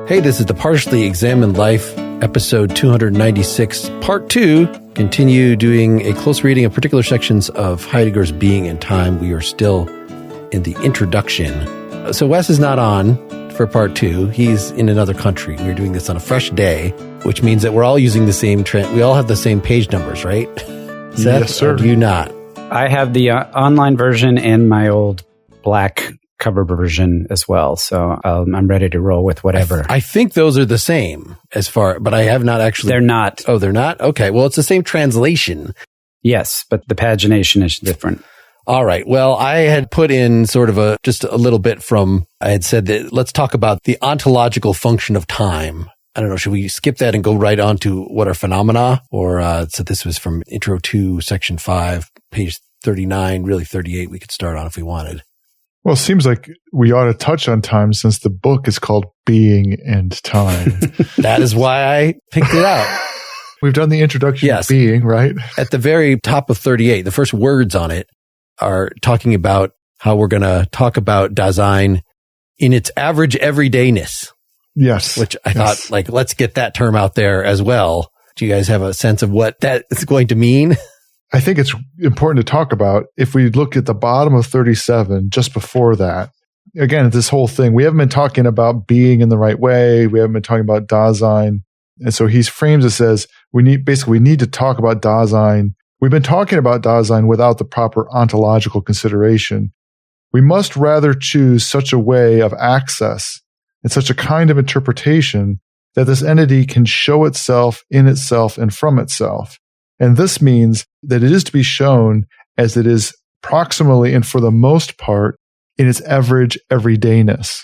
Hey, this is the Partially Examined Life, episode 296, part 2. Continue doing a close reading of particular sections of Heidegger's Being and Time. We are still in the introduction. So Wes is not on for part 2. He's in another country. We're doing this on a fresh day, which means that we're all using the same we all have the same page numbers, right? Seth, yes, sir. Or do you not? I have the online version and my old black cover version as well. So I'm ready to roll with whatever. I think those are the same but I have not actually. They're not. Oh, they're not? Okay. Well, it's the same translation. Yes, but the pagination is different. All right. Well, I had put in sort of just a little bit I had said that let's talk about the ontological function of time. I don't know. Should we skip that and go right on to what are phenomena? Or, so this was from Intro 2, Section 5, page 39, really 38 we could start on if we wanted. Well, it seems like we ought to touch on time since the book is called Being and Time. That is why I picked it out. We've done the introduction to Being, right? At the very top of 38, the first words on it are talking about how we're going to talk about Dasein in its average everydayness. Yes. Which I thought, let's get that term out there as well. Do you guys have a sense of what that is going to mean? I think it's important to talk about. If we look at the bottom of 37, just before that, again, this whole thing, we haven't been talking about being in the right way. We haven't been talking about Dasein. And so he frames it as we need to talk about Dasein. We've been talking about Dasein without the proper ontological consideration. We must rather choose such a way of access and such a kind of interpretation that this entity can show itself in itself and from itself. And this means that it is to be shown as it is proximally and for the most part in its average everydayness.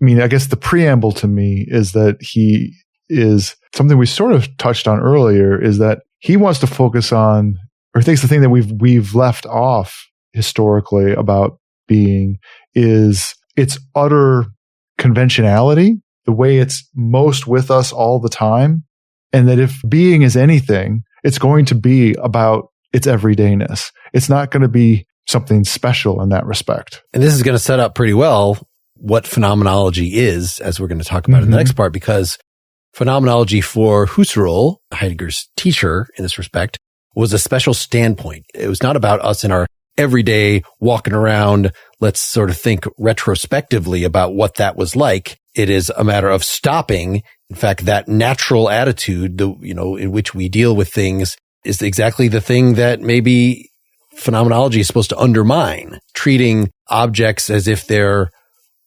I mean, I guess the preamble to me is that he is something we sort of touched on earlier, is that he wants to focus on, or thinks the thing that we've left off historically about being is its utter conventionality, the way it's most with us all the time, and that if being is anything, it's going to be about its everydayness. It's not going to be something special in that respect. And this is going to set up pretty well what phenomenology is, as we're going to talk about in the next part, because phenomenology for Husserl, Heidegger's teacher in this respect, was a special standpoint. It was not about us in our everyday walking around. Let's sort of think retrospectively about what that was like. It is a matter of stopping. In fact, that natural attitude, in which we deal with things is exactly the thing that maybe phenomenology is supposed to undermine, treating objects as if they're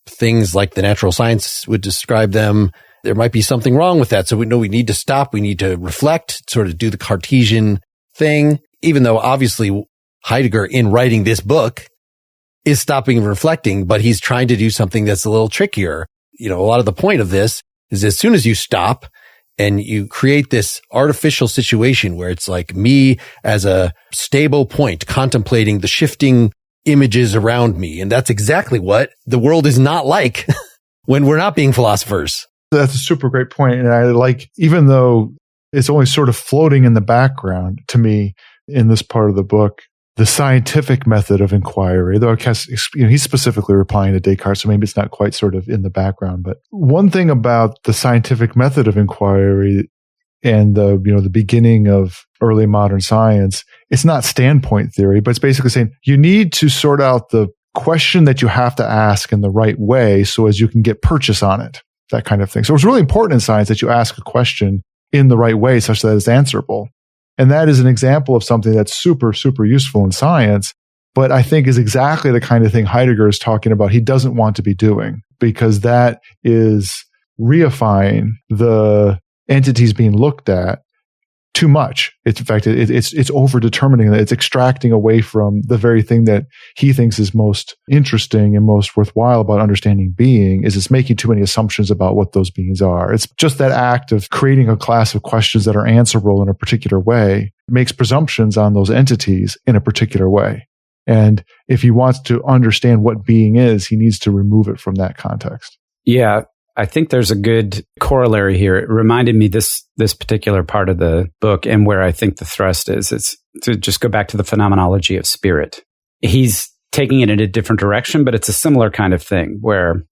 things like the natural science would describe them. There might be something wrong with that. So we know we need to stop. We need to reflect, sort of do the Cartesian thing, even though obviously Heidegger, in writing this book, is stopping and reflecting, but he's trying to do something that's a little trickier. A lot of the point of this is as soon as you stop and you create this artificial situation where it's like me as a stable point contemplating the shifting images around me. And that's exactly what the world is not like when we're not being philosophers. That's a super great point. And I even though it's only sort of floating in the background to me in this part of the book, the scientific method of inquiry, though I guess, he's specifically replying to Descartes, so maybe it's not quite sort of in the background. But one thing about the scientific method of inquiry and the beginning of early modern science, it's not standpoint theory, but it's basically saying you need to sort out the question that you have to ask in the right way so as you can get purchase on it, that kind of thing. So it's really important in science that you ask a question in the right way such that it's answerable. And that is an example of something that's super, super useful in science, but I think is exactly the kind of thing Heidegger is talking about he doesn't want to be doing, because that is reifying the entities being looked at too much. It's, in fact, it's over-determining that it's extracting away from the very thing that he thinks is most interesting and most worthwhile about understanding being, is it's making too many assumptions about what those beings are. It's just that act of creating a class of questions that are answerable in a particular way, makes presumptions on those entities in a particular way. And if he wants to understand what being is, he needs to remove it from that context. Yeah. I think there's a good corollary here. It reminded me this particular part of the book, and where I think the thrust is, it's to just go back to the phenomenology of spirit. He's taking it in a different direction, but it's a similar kind of thing where,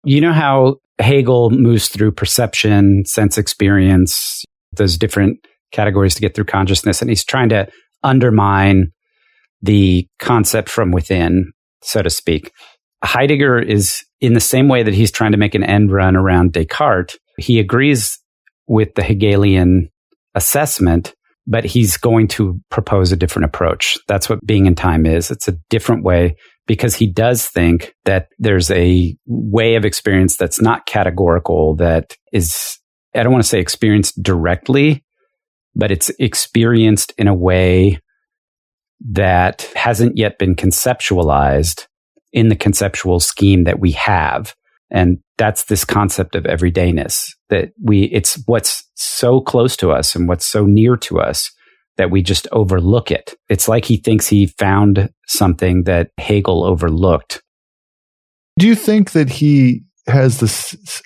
you know how Hegel moves through perception, sense experience, those different categories to get through consciousness. And he's trying to undermine the concept from within, so to speak. Heidegger is in the same way that he's trying to make an end run around Descartes. He agrees with the Hegelian assessment, but he's going to propose a different approach. That's what being in time is. It's a different way because he does think that there's a way of experience that's not categorical, that is, I don't want to say experienced directly, but it's experienced in a way that hasn't yet been conceptualized in the conceptual scheme that we have. And that's this concept of everydayness, that it's what's so close to us and what's so near to us that we just overlook it. It's like he thinks he found something that Hegel overlooked. Do you think that he has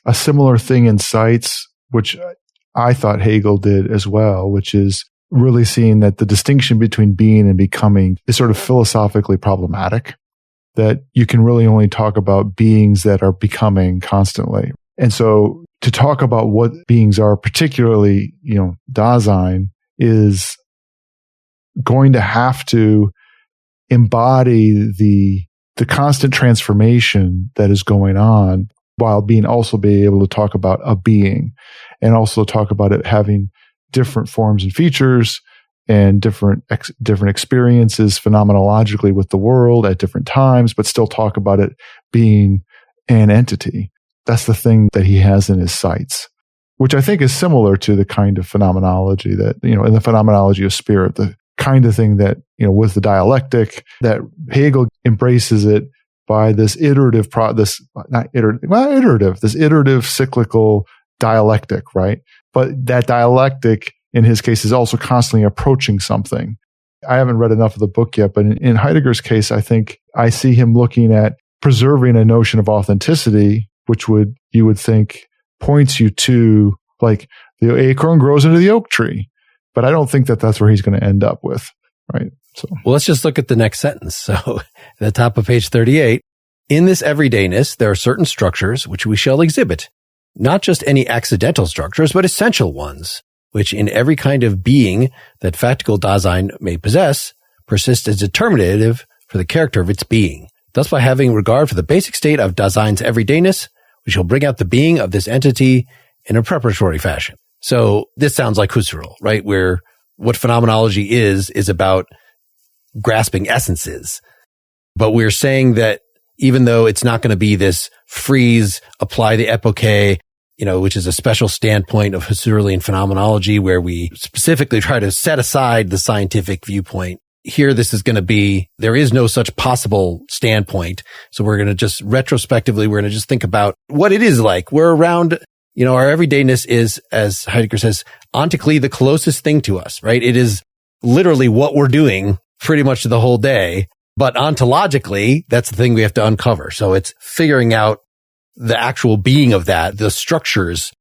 a similar thing in sights, which I thought Hegel did as well, which is really seeing that the distinction between being and becoming is sort of philosophically problematic, that you can really only talk about beings that are becoming constantly. And so to talk about what beings are, particularly, Dasein, is going to have to embody the constant transformation that is going on while being able to talk about a being and also talk about it having different forms and features and different experiences phenomenologically with the world at different times, but still talk about it being an entity. That's the thing that he has in his sights, which I think is similar to the kind of phenomenology that, in the phenomenology of spirit, the kind of thing that, with the dialectic, that Hegel embraces it by this iterative cyclical dialectic, right? But that dialectic, in his case, is also constantly approaching something. I haven't read enough of the book yet, but in Heidegger's case, I think I see him looking at preserving a notion of authenticity, which you would think points you to, like, the acorn grows into the oak tree. But I don't think that that's where he's going to end up with, right? So, well, let's just look at the next sentence. So at the top of page 38, in this everydayness, there are certain structures which we shall exhibit, not just any accidental structures, but essential ones, which in every kind of being that factical Dasein may possess, persist as determinative for the character of its being. Thus, by having regard for the basic state of Dasein's everydayness, we shall bring out the being of this entity in a preparatory fashion. So this sounds like Husserl, right? Where what phenomenology is about grasping essences. But we're saying that even though it's not going to be this freeze, apply the epoche, which is a special standpoint of Husserlian phenomenology where we specifically try to set aside the scientific viewpoint. Here, this is going to be, there is no such possible standpoint. So we're going to just retrospectively, we're going to just think about what it is like. We're around, our everydayness is, as Heidegger says, ontically the closest thing to us, right? It is literally what we're doing pretty much the whole day. But ontologically, that's the thing we have to uncover. So it's figuring out the actual being of that, the structures,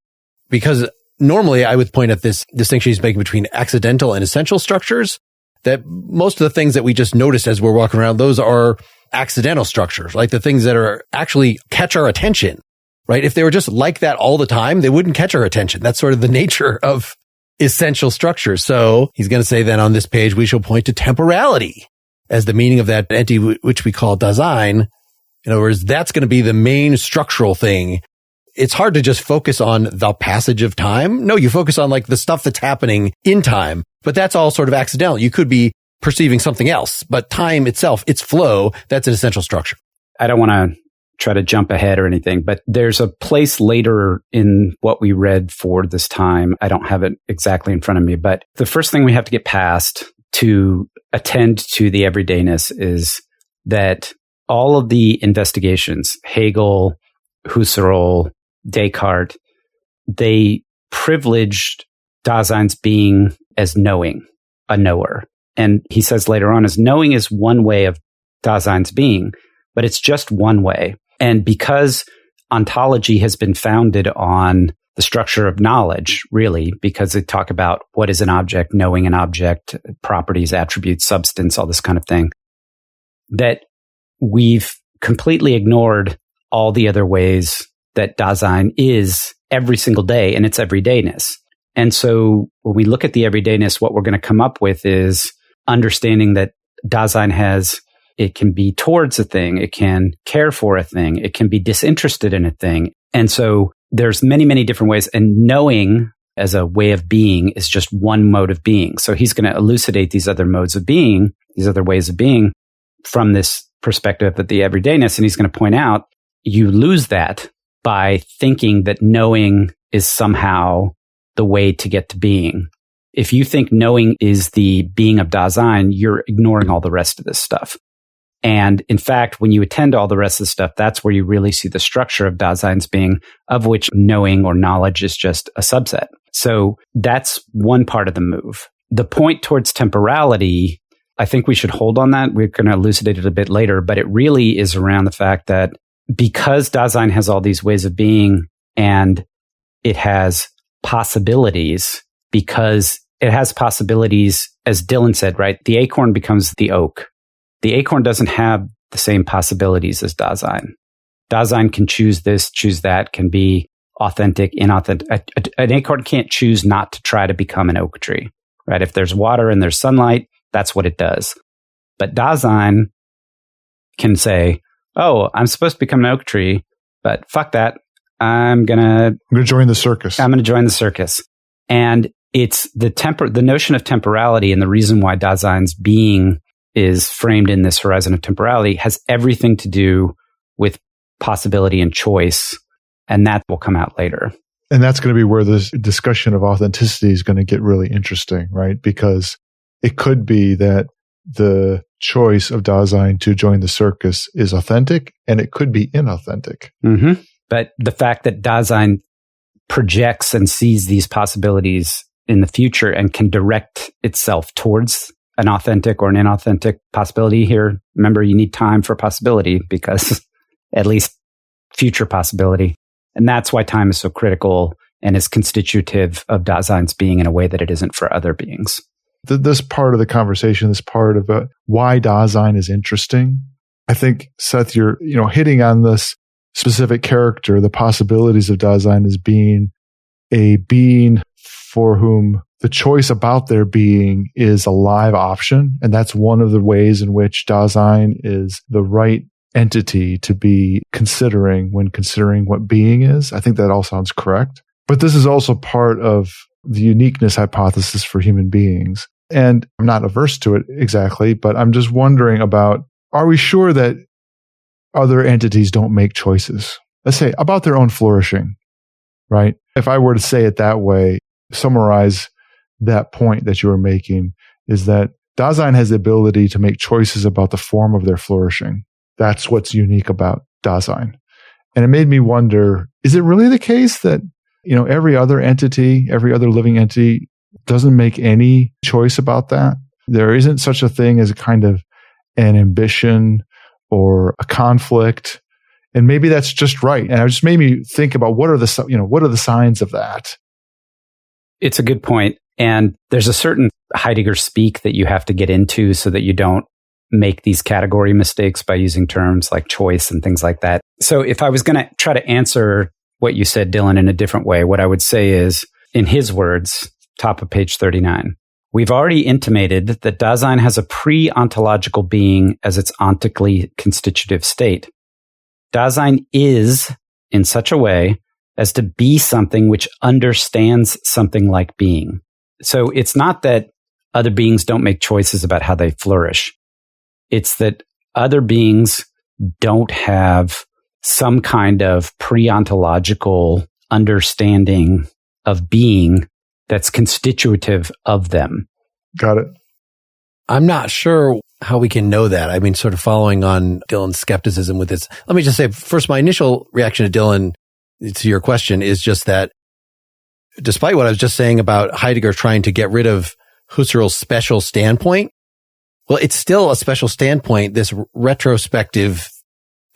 because normally I would point at this distinction he's making between accidental and essential structures, that most of the things that we just notice as we're walking around, those are accidental structures, like the things that are actually catch our attention, right? If they were just like that all the time, they wouldn't catch our attention. That's sort of the nature of essential structures. So he's going to say then on this page, we shall point to temporality as the meaning of that entity, which we call Dasein. In other words, that's going to be the main structural thing. It's hard to just focus on the passage of time. No, you focus on like the stuff that's happening in time, but that's all sort of accidental. You could be perceiving something else, but time itself, its flow, that's an essential structure. I don't want to try to jump ahead or anything, but there's a place later in what we read for this time. I don't have it exactly in front of me, but the first thing we have to get past to attend to the everydayness is that all of the investigations, Hegel, Husserl, Descartes, they privileged Dasein's being as knowing, a knower. And he says later on, as knowing is one way of Dasein's being, but it's just one way. And because ontology has been founded on the structure of knowledge, really, because they talk about what is an object, knowing an object, properties, attributes, substance, all this kind of thing, that we've completely ignored all the other ways that Dasein is every single day in its everydayness. And so when we look at the everydayness, what we're going to come up with is understanding that Dasein it can be towards a thing, it can care for a thing, it can be disinterested in a thing. And so there's many, many different ways. And knowing as a way of being is just one mode of being. So he's going to elucidate these other modes of being, these other ways of being from this perspective of the everydayness. And he's going to point out you lose that by thinking that knowing is somehow the way to get to being. If you think knowing is the being of Dasein, you're ignoring all the rest of this stuff. And in fact, when you attend to all the rest of the stuff, that's where you really see the structure of Dasein's being, of which knowing or knowledge is just a subset. So that's one part of the move. The point towards temporality, I think we should hold on that. We're going to elucidate it a bit later, but it really is around the fact that because Dasein has all these ways of being and it has possibilities, because it has possibilities, as Dylan said, right? The acorn becomes the oak. The acorn doesn't have the same possibilities as Dasein. Dasein can choose this, choose that, can be authentic, inauthentic. An acorn can't choose not to try to become an oak tree, right? If there's water and there's sunlight, that's what it does. But Dasein can say, oh, I'm supposed to become an oak tree, but fuck that. I'm going to join the circus. I'm going to join the circus. And it's the notion of temporality, and the reason why Dasein's being is framed in this horizon of temporality has everything to do with possibility and choice. And that will come out later. And that's going to be where this discussion of authenticity is going to get really interesting, right? Because it could be that the choice of Dasein to join the circus is authentic, and it could be inauthentic. Mm-hmm. But the fact that Dasein projects and sees these possibilities in the future and can direct itself towards an authentic or an inauthentic possibility here. Remember, you need time for possibility, because at least future possibility. And that's why time is so critical and is constitutive of Dasein's being in a way that it isn't for other beings. This part of the conversation, this part of why Dasein is interesting, I think, Seth, you're hitting on this specific character, the possibilities of Dasein as being a being for whom the choice about their being is a live option. And that's one of the ways in which Dasein is the right entity to be considering when considering what being is. I think that all sounds correct. But this is also part of the uniqueness hypothesis for human beings. And I'm not averse to it exactly, but I'm just wondering about, are we sure that other entities don't make choices? Let's say about their own flourishing, right? If I were to say it that way, summarize that point that you were making, is that Dasein has the ability to make choices about the form of their flourishing. That's what's unique about Dasein. And it made me wonder, is it really the case that, every other entity, every other living entity doesn't make any choice about that? There isn't such a thing as a kind of an ambition or a conflict. And maybe that's just right. And it just made me think about what are the signs of that? It's a good point. And there's a certain Heidegger speak that you have to get into so that you don't make these category mistakes by using terms like choice and things like that. So if I was going to try to answer what you said, Dylan, in a different way, what I would say is, in his words, top of page 39, we've already intimated that Dasein has a pre-ontological being as its ontically constitutive state. Dasein is in such a way as to be something which understands something like being. So it's not that other beings don't make choices about how they flourish. It's that other beings don't have some kind of pre-ontological understanding of being that's constitutive of them. Got it. I'm not sure how we can know that. I mean, sort of following on Dylan's skepticism with this. Let me just say, first, my initial reaction to Dylan, to your question, is just that despite what I was just saying about Heidegger trying to get rid of Husserl's special standpoint, well, it's still a special standpoint, this retrospective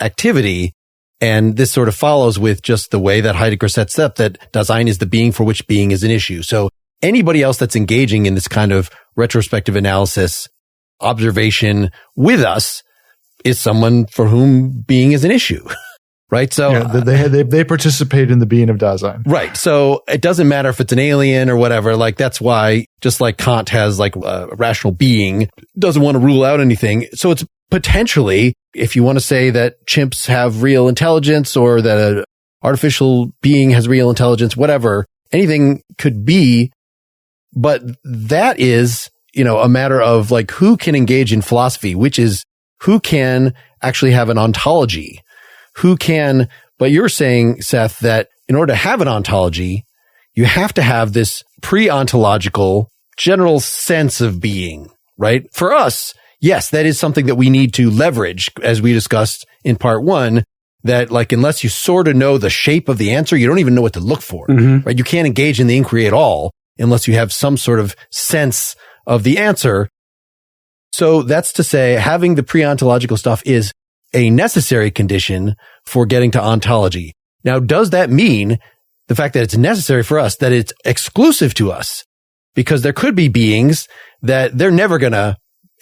activity. And this sort of follows with just the way that Heidegger sets up that Dasein is the being for which being is an issue. So anybody else that's engaging in this kind of retrospective analysis, observation with us is someone for whom being is an issue. right? So they participate in the being of Dasein. Right. So it doesn't matter if it's an alien or whatever. Like that's why, just like Kant has like a rational being, doesn't want to rule out anything. So it's potentially, if you want to say that chimps have real intelligence or that an artificial being has real intelligence, whatever, anything could be. But that is, a matter of like who can engage in philosophy, which is who can actually have an ontology, who can, but you're saying, Seth, that in order to have an ontology, you have to have this pre-ontological general sense of being, right? For us, yes, that is something that we need to leverage, as we discussed in part 1, that like, unless you sort of know the shape of the answer, you don't even know what to look for, right? You can't engage in the inquiry at all unless you have some sort of sense of the answer. So that's to say, having the pre-ontological stuff is a necessary condition for getting to ontology. Now, does that mean the fact that it's necessary for us, that it's exclusive to us? Because there could be beings that they're never going to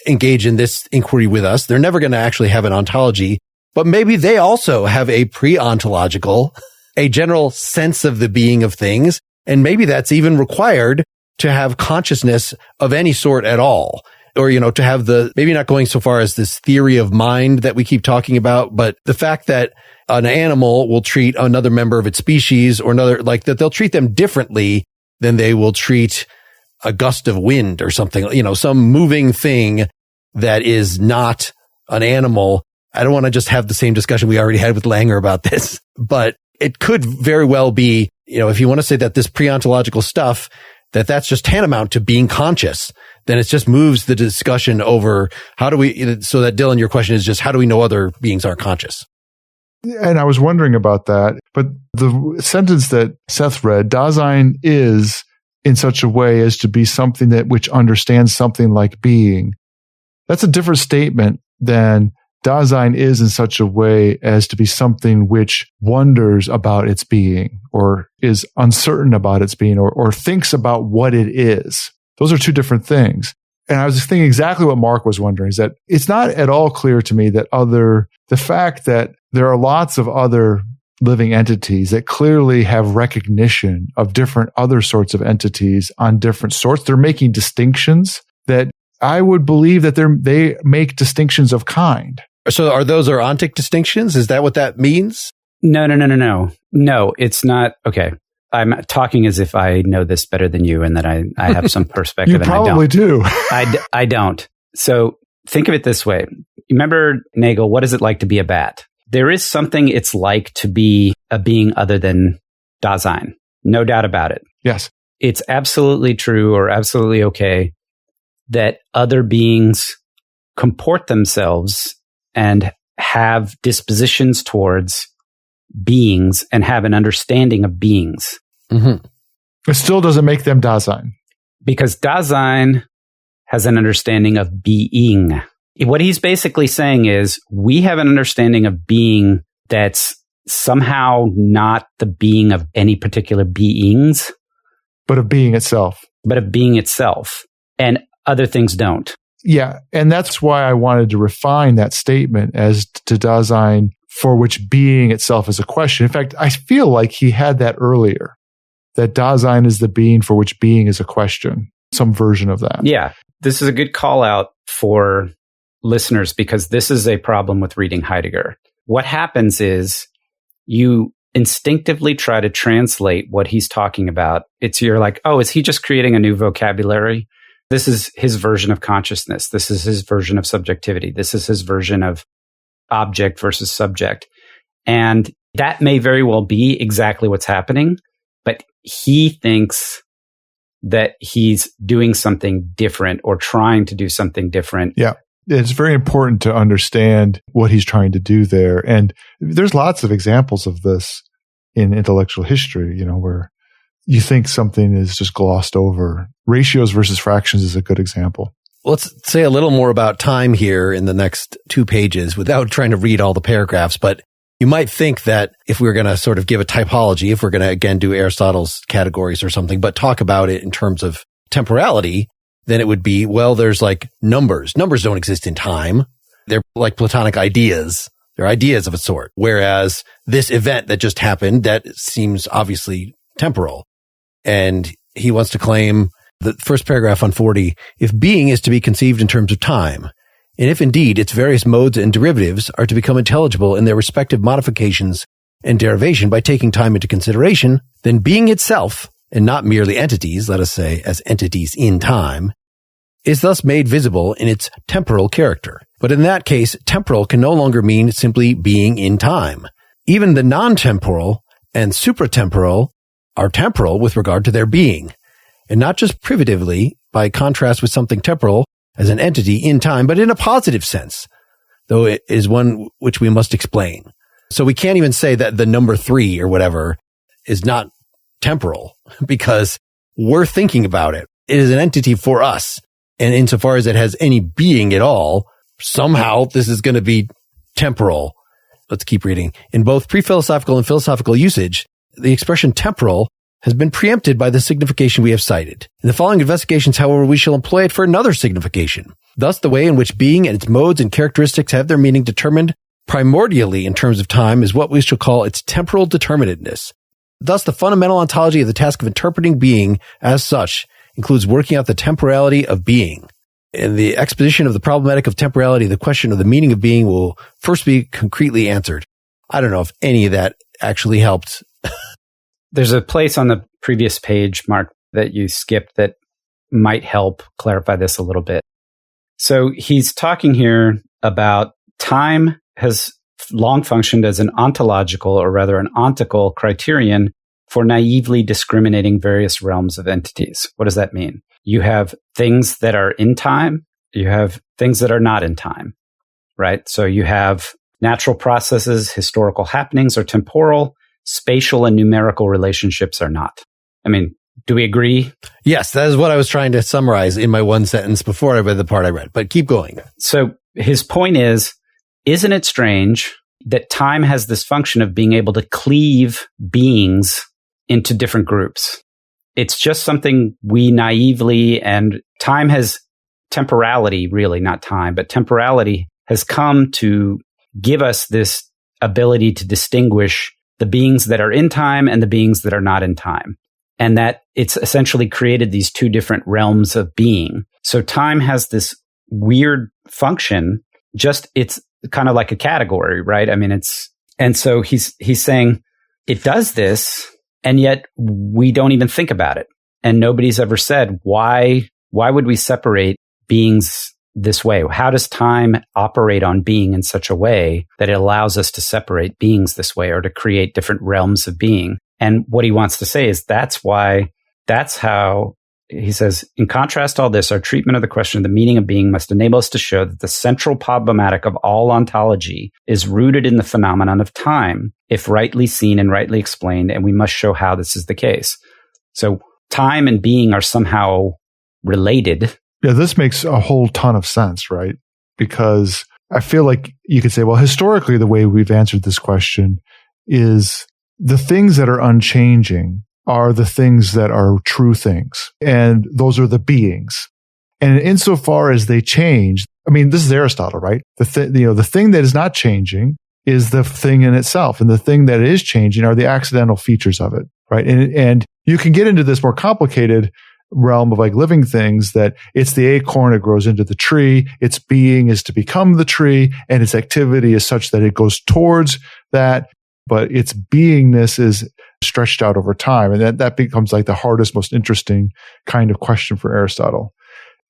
engage in this inquiry with us. They're never going to actually have an ontology, but maybe they also have a pre-ontological, a general sense of the being of things. And maybe that's even required to have consciousness of any sort at all. Or, to have maybe not going so far as this theory of mind that we keep talking about, but the fact that an animal will treat another member of its species or another, like that they'll treat them differently than they will treat a gust of wind or something, some moving thing that is not an animal. I don't want to just have the same discussion we already had with Langer about this, but it could very well be, if you want to say that this pre-ontological stuff, that's just tantamount to being conscious, then it just moves the discussion over so that Dylan, your question is just, how do we know other beings aren't conscious? And I was wondering about that, but the sentence that Seth read, Dasein is in such a way as to be something which understands something like being. That's a different statement than Dasein is in such a way as to be something which wonders about its being or is uncertain about its being or thinks about what it is. Those are two different things. And I was just thinking exactly what Mark was wondering, is that it's not at all clear to me that the fact that there are lots of other living entities that clearly have recognition of different other sorts of entities on different sorts, they're making distinctions that I would believe that they make distinctions of kind. So are those ontic distinctions? Is that what that means? No. No, it's not. Okay. I'm talking as if I know this better than you and that I have some perspective. You probably do. I don't. So think of it this way. Remember, Nagel, what is it like to be a bat? There is something it's like to be a being other than Dasein. No doubt about it. Yes. It's absolutely true or absolutely okay that other beings comport themselves and have dispositions towards beings and have an understanding of beings. Mm-hmm. It still doesn't make them Dasein. Because Dasein has an understanding of being. What he's basically saying is we have an understanding of being that's somehow not the being of any particular beings. But of being itself. And other things don't. Yeah. And that's why I wanted to refine that statement as to Dasein, for which being itself is a question. In fact, I feel like he had that earlier, that Dasein is the being for which being is a question, some version of that. Yeah. This is a good call out for listeners because this is a problem with reading Heidegger. What happens is you instinctively try to translate what he's talking about. You're like, oh, is he just creating a new vocabulary? This is his version of consciousness. This is his version of subjectivity. This is his version of object versus subject. And that may very well be exactly what's happening, but he thinks that he's doing something different or trying to do something different. Yeah. It's very important to understand what he's trying to do there. And there's lots of examples of this in intellectual history, where you think something is just glossed over. Ratios versus fractions is a good example. Let's say a little more about time here in the next 2 pages without trying to read all the paragraphs. But you might think that if we're going to sort of give a typology, if we're going to, again, do Aristotle's categories or something, but talk about it in terms of temporality, then it would be, well, there's like numbers. Numbers don't exist in time. They're like Platonic ideas, They're ideas of a sort. Whereas this event that just happened, that seems obviously temporal. And he wants to claim the first paragraph on 40, if being is to be conceived in terms of time, and if indeed its various modes and derivatives are to become intelligible in their respective modifications and derivation by taking time into consideration, then being itself, and not merely entities, let us say as entities in time, is thus made visible in its temporal character. But in that case, temporal can no longer mean simply being in time. Even the non-temporal and supratemporal are temporal with regard to their being, and not just privatively by contrast with something temporal as an entity in time, but in a positive sense, though it is one which we must explain. So we can't even say that the number 3 or whatever is not temporal because we're thinking about it. It is an entity for us. And insofar as it has any being at all, somehow this is going to be temporal. Let's keep reading. In both pre-philosophical and philosophical usage, the expression temporal has been preempted by the signification we have cited. In the following investigations, however, we shall employ it for another signification. Thus, the way in which being and its modes and characteristics have their meaning determined primordially in terms of time is what we shall call its temporal determinateness. Thus, the fundamental ontology of the task of interpreting being as such includes working out the temporality of being. In the exposition of the problematic of temporality, the question of the meaning of being will first be concretely answered. I don't know if any of that actually helped. There's a place on the previous page, Mark, that you skipped that might help clarify this a little bit. So he's talking here about time has long functioned as an ontological, or rather an ontical criterion for naively discriminating various realms of entities. What does that mean? You have things that are in time. You have things that are not in time, right? So you have natural processes, historical happenings are temporal, spatial and numerical relationships are not. I mean, do we agree? Yes, that is what I was trying to summarize in my one sentence before I read the part I read, but keep going. So his point is, isn't it strange that time has this function of being able to cleave beings into different groups? It's just something we naively, and time has temporality, really, not time, but temporality has come to give us this ability to distinguish the beings that are in time and the beings that are not in time. And that it's essentially created these two different realms of being. So time has this weird function, just it's kind of like a category, right? I mean, and so he's saying it does this, and yet we don't even think about it. And nobody's ever said, why would we separate beings this way? How does time operate on being in such a way that it allows us to separate beings this way or to create different realms of being? And what he wants to say is that's how he says, in contrast to all this, our treatment of the question of the meaning of being must enable us to show that the central problematic of all ontology is rooted in the phenomenon of time, if rightly seen and rightly explained, and we must show how this is the case. So time and being are somehow related. Yeah, this makes a whole ton of sense, right? Because I feel like you could say, well, historically, the way we've answered this question is the things that are unchanging are the things that are true things. And those are the beings. And insofar as they change, I mean, this is Aristotle, right? The thing that is not changing is the thing in itself. And the thing that is changing are the accidental features of it, right? And you can get into this more complicated realm of like living things that it's the acorn that grows into the tree. Its being is to become the tree, and its activity is such that it goes towards that. But its beingness is stretched out over time. And that becomes like the hardest, most interesting kind of question for Aristotle.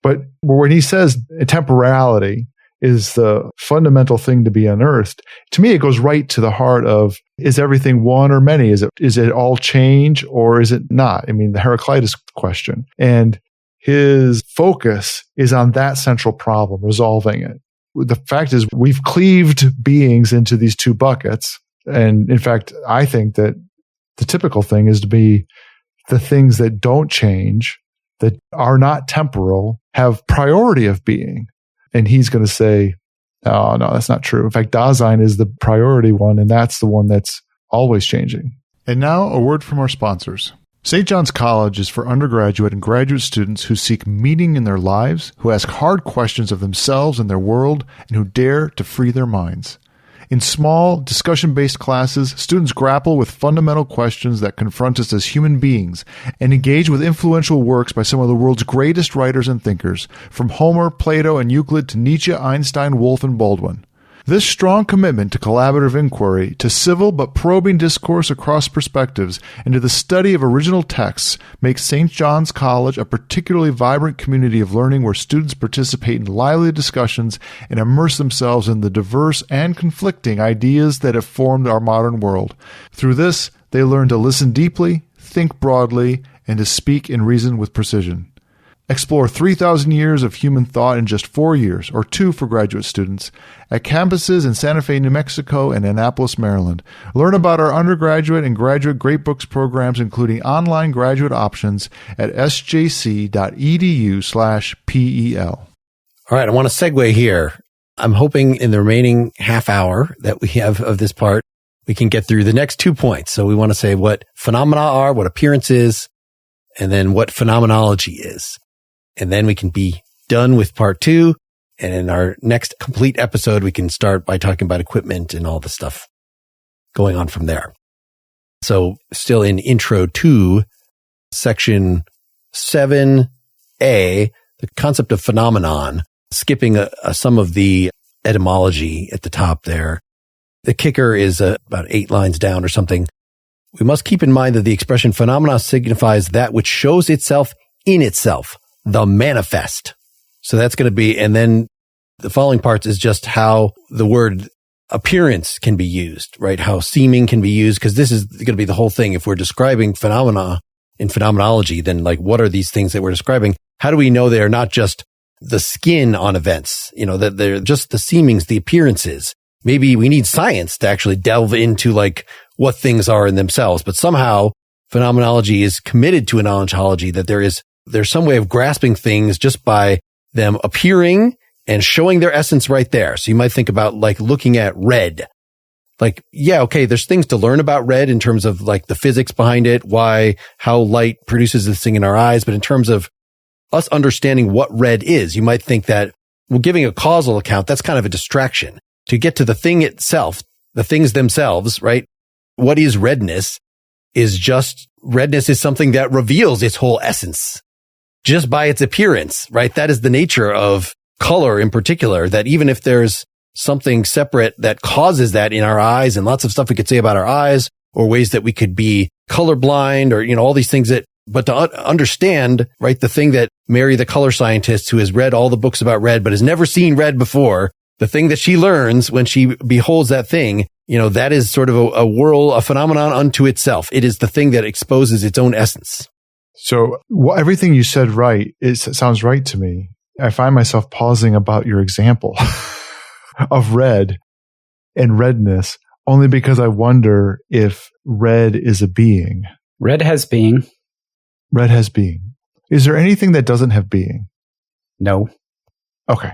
But when he says temporality is the fundamental thing to be unearthed, to me, it goes right to the heart of, is everything one or many? Is it all change or is it not? I mean, the Heraclitus question. And his focus is on that central problem, resolving it. The fact is, we've cleaved beings into these two buckets. And in fact, I think that the typical thing is to be the things that don't change, that are not temporal, have priority of being. And he's going to say, oh, no, that's not true. In fact, Dasein is the priority one, and that's the one that's always changing. And now a word from our sponsors. St. John's College is for undergraduate and graduate students who seek meaning in their lives, who ask hard questions of themselves and their world, and who dare to free their minds. In small, discussion-based classes, students grapple with fundamental questions that confront us as human beings and engage with influential works by some of the world's greatest writers and thinkers, from Homer, Plato, and Euclid to Nietzsche, Einstein, Woolf, and Baldwin. This strong commitment to collaborative inquiry, to civil but probing discourse across perspectives, and to the study of original texts makes St. John's College a particularly vibrant community of learning where students participate in lively discussions and immerse themselves in the diverse and conflicting ideas that have formed our modern world. Through this, they learn to listen deeply, think broadly, and to speak and reason with precision. Explore 3,000 years of human thought in just 4 years, or 2 for graduate students, at campuses in Santa Fe, New Mexico, and Annapolis, Maryland. Learn about our undergraduate and graduate Great Books programs, including online graduate options at sjc.edu/PEL. All right, I want to segue here. I'm hoping in the remaining half hour that we have of this part, we can get through the next 2 points. So we want to say what phenomena are, what appearance is, and then what phenomenology is. And then we can be done with part 2. And in our next complete episode, we can start by talking about equipment and all the stuff going on from there. So still in intro to section 7a, the concept of phenomenon, skipping some of the etymology at the top there. The kicker is about 8 lines down or something. We must keep in mind that the expression phenomena signifies that which shows itself in itself, the manifest. So that's going to be, and then the following parts is just how the word appearance can be used, right? How seeming can be used, because this is going to be the whole thing. If we're describing phenomena in phenomenology, then like, what are these things that we're describing? How do we know they are not just the skin on events, that they're just the seemings, the appearances? Maybe we need science to actually delve into like what things are in themselves, but somehow phenomenology is committed to an ontology that there's some way of grasping things just by them appearing and showing their essence right there. So you might think about like looking at red. Like, yeah, okay, there's things to learn about red in terms of like the physics behind it, how light produces this thing in our eyes. But in terms of us understanding what red is, you might think that, well, giving a causal account, that's kind of a distraction. To get to the thing itself, the things themselves, right? What is redness is just, redness is something that reveals its whole essence just by its appearance, right? That is the nature of color in particular, that even if there's something separate that causes that in our eyes, and lots of stuff we could say about our eyes, or ways that we could be colorblind, or, all these things but to understand, right, the thing that Mary, the color scientist who has read all the books about red, but has never seen red before, the thing that she learns when she beholds that thing, that is sort of a phenomenon unto itself. It is the thing that exposes its own essence. So everything you said, right, it sounds right to me. I find myself pausing about your example of red and redness, only because I wonder if red is a being. Red has being. Red has being. Is there anything that doesn't have being? No. Okay.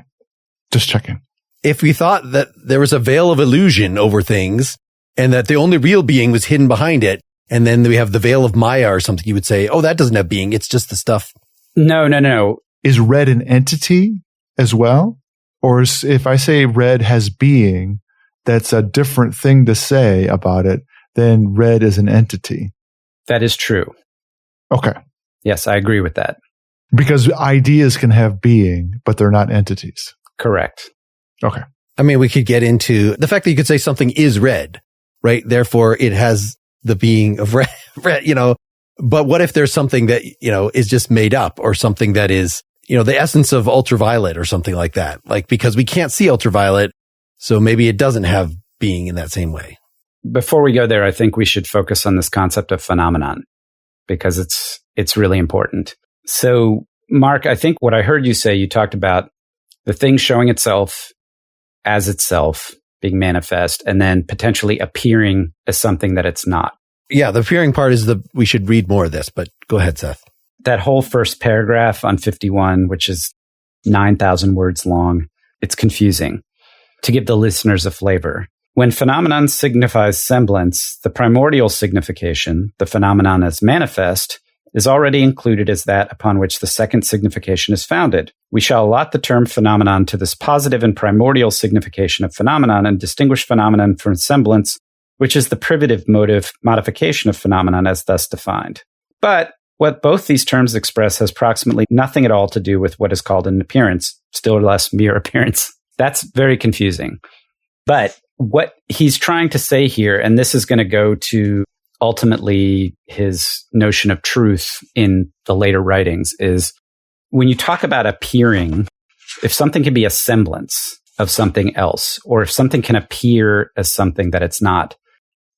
Just checking. If we thought that there was a veil of illusion over things and that the only real being was hidden behind it, and then we have the veil of Maya or something, you would say, oh, that doesn't have being. It's just the stuff. No. Is red an entity as well? Or if I say red has being, that's a different thing to say about it than red is an entity. That is true. Okay. Yes, I agree with that. Because ideas can have being, but they're not entities. Correct. Okay. I mean, we could get into the fact that you could say something is red, right? Therefore, it has the being of red, but what if there's something that, is just made up, or something that is, the essence of ultraviolet or something like that? Like, because we can't see ultraviolet, so maybe it doesn't have being in that same way. Before we go there, I think we should focus on this concept of phenomenon, because it's really important. So, Mark, I think what I heard you say, you talked about the thing showing itself as itself, being manifest, and then potentially appearing as something that it's not. Yeah, the appearing part is we should read more of this, but go ahead, Seth. That whole first paragraph on 51, which is 9,000 words long, it's confusing. To give the listeners a flavor, when phenomenon signifies semblance, the primordial signification, the phenomenon as manifest, is already included as that upon which the second signification is founded. We shall allot the term phenomenon to this positive and primordial signification of phenomenon and distinguish phenomenon from semblance, which is the privative motive modification of phenomenon as thus defined. But what both these terms express has approximately nothing at all to do with what is called an appearance, still less mere appearance. That's very confusing. But what he's trying to say here, and this is going to go to ultimately his notion of truth in the later writings, is when you talk about appearing, if something can be a semblance of something else, or if something can appear as something that it's not,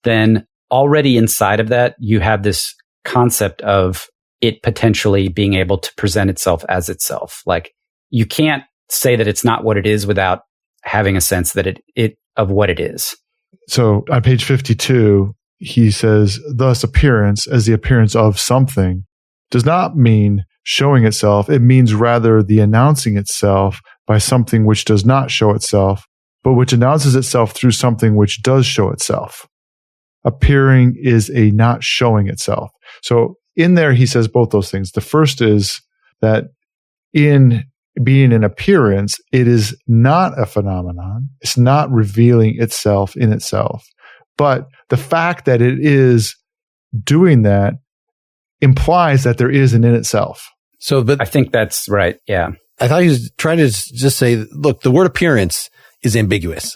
then already inside of that, you have this concept of it potentially being able to present itself as itself. Like, you can't say that it's not what it is without having a sense that it of what it is. So on page 52, he says, thus appearance as the appearance of something does not mean showing itself. It means rather the announcing itself by something which does not show itself, but which announces itself through something which does show itself. Appearing is a not showing itself. So in there, he says both those things. The first is that in being an appearance, it is not a phenomenon. It's not revealing itself in itself. But the fact that it is doing that implies that there is an in itself. So, but I think that's right. Yeah. I thought he was trying to just say, look, the word appearance is ambiguous.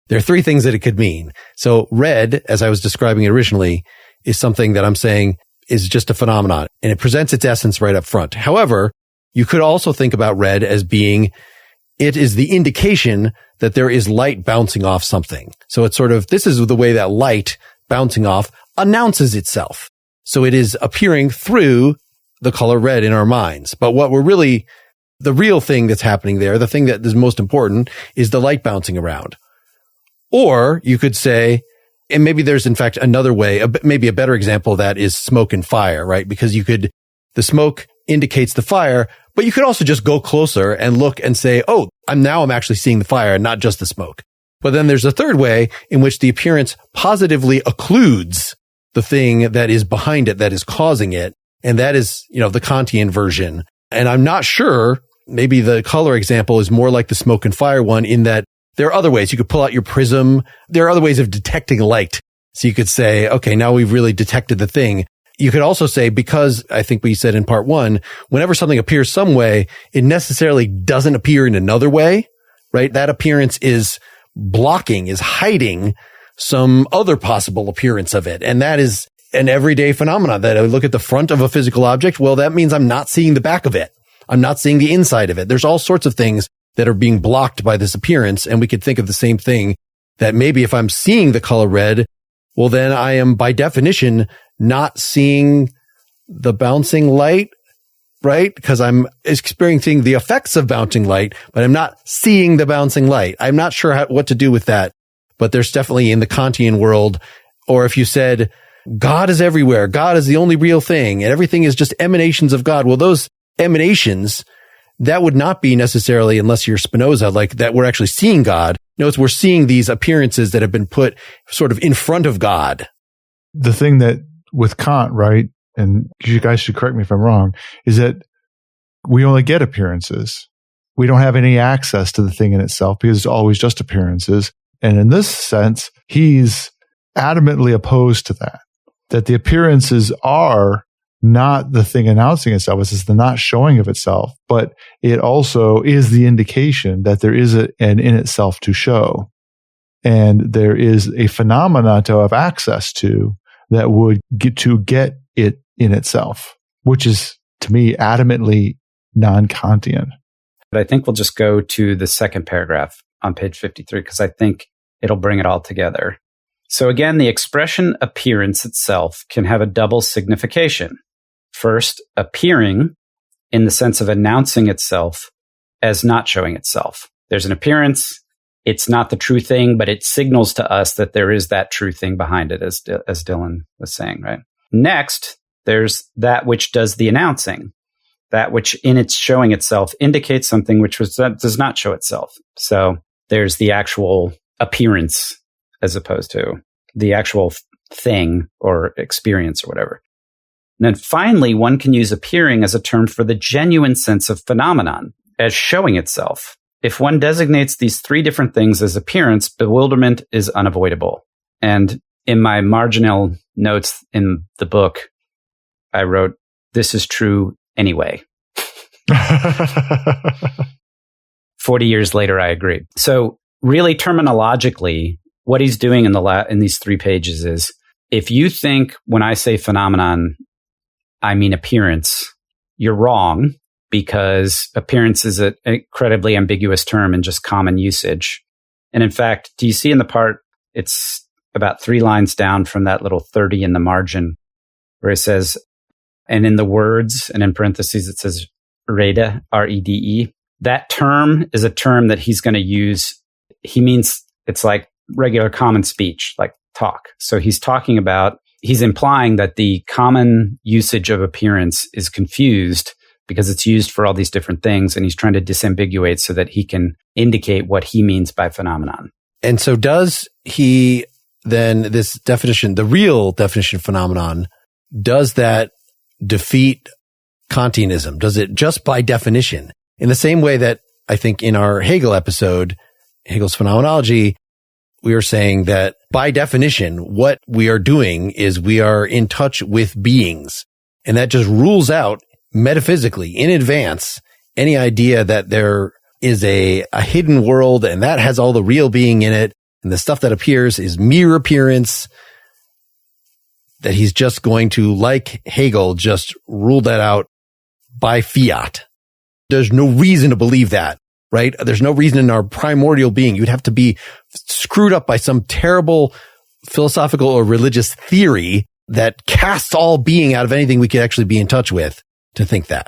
There are three things that it could mean. So red, as I was describing it originally, is something that I'm saying is just a phenomenon, and it presents its essence right up front. However, you could also think about red as being, it is the indication that there is light bouncing off something. So it's sort of, this is the way that light bouncing off announces itself. So it is appearing through the color red in our minds. But what we're really, the real thing that's happening there, the thing that is most important, is the light bouncing around. Or you could say, and maybe there's in fact another way, maybe a better example of that is smoke and fire, right? Because the smoke indicates the fire, but you could also just go closer and look and say, oh, I'm actually seeing the fire and not just the smoke. But then there's a third way in which the appearance positively occludes the thing that is behind it, that is causing it. And that is, the Kantian version. And I'm not sure, maybe the color example is more like the smoke and fire one, in that there are other ways. You could pull out your prism. There are other ways of detecting light. So you could say, okay, now we've really detected the thing. You could also say, because I think we said in part one, whenever something appears some way, it necessarily doesn't appear in another way, right? That appearance is blocking, is hiding some other possible appearance of it. And that is an everyday phenomenon, that I look at the front of a physical object. Well, that means I'm not seeing the back of it. I'm not seeing the inside of it. There's all sorts of things that are being blocked by this appearance. And we could think of the same thing, that maybe if I'm seeing the color red, well, then I am by definition not seeing the bouncing light, right? Because I'm experiencing the effects of bouncing light, but I'm not seeing the bouncing light. I'm not sure what to do with that, but there's definitely in the Kantian world, or if you said God is everywhere, God is the only real thing, and everything is just emanations of God. Well, those emanations, that would not be necessarily, unless you're Spinoza, like that we're actually seeing God. No, we're seeing these appearances that have been put sort of in front of God. The thing that with Kant, right, and you guys should correct me if I'm wrong, is that we only get appearances. We don't have any access to the thing in itself because it's always just appearances. And in this sense, he's adamantly opposed to that the appearances are not the thing announcing itself. It's the not showing of itself, but it also is the indication that there is an in itself to show. And there is a phenomena to have access to that would get it in itself, which is, to me, adamantly non-Kantian. But I think we'll just go to the second paragraph on page 53, because I think it'll bring it all together. So again, the expression appearance itself can have a double signification. First, appearing in the sense of announcing itself as not showing itself. There's an appearance. It's not the true thing, but it signals to us that there is that true thing behind it, as Dylan was saying, right? Next, there's that which does the announcing, that which in its showing itself indicates something which does not show itself. So there's the actual appearance as opposed to the actual thing or experience or whatever. And then finally, one can use appearing as a term for the genuine sense of phenomenon, as showing itself. If one designates these three different things as appearance, bewilderment is unavoidable. And in my marginal notes in the book, I wrote, "This is true anyway." 40 years later, I agree. So really terminologically, what he's doing in these 3 pages is, if you think when I say phenomenon, I mean appearance, you're wrong, because appearance is an incredibly ambiguous term in just common usage. And in fact, do you see in the part, it's about 3 lines down from that little 30 in the margin, where it says, and in the words, and in parentheses, it says Rede, R-E-D-E. That term is a term that he's going to use. He means it's like regular common speech, like talk. So he's implying that the common usage of appearance is confused because it's used for all these different things. And he's trying to disambiguate so that he can indicate what he means by phenomenon. And so does he then, this definition, the real definition of phenomenon, does that defeat Kantianism? Does it just by definition? In the same way that I think in our Hegel episode, Hegel's Phenomenology, we were saying that by definition, what we are doing is we are in touch with beings. And that just rules out metaphysically in advance any idea that there is a hidden world and that has all the real being in it. And the stuff that appears is mere appearance, that he's just going to, like Hegel, just rule that out by fiat. There's no reason to believe that, right? There's no reason in our primordial being. You'd have to be screwed up by some terrible philosophical or religious theory that casts all being out of anything we could actually be in touch with to think that.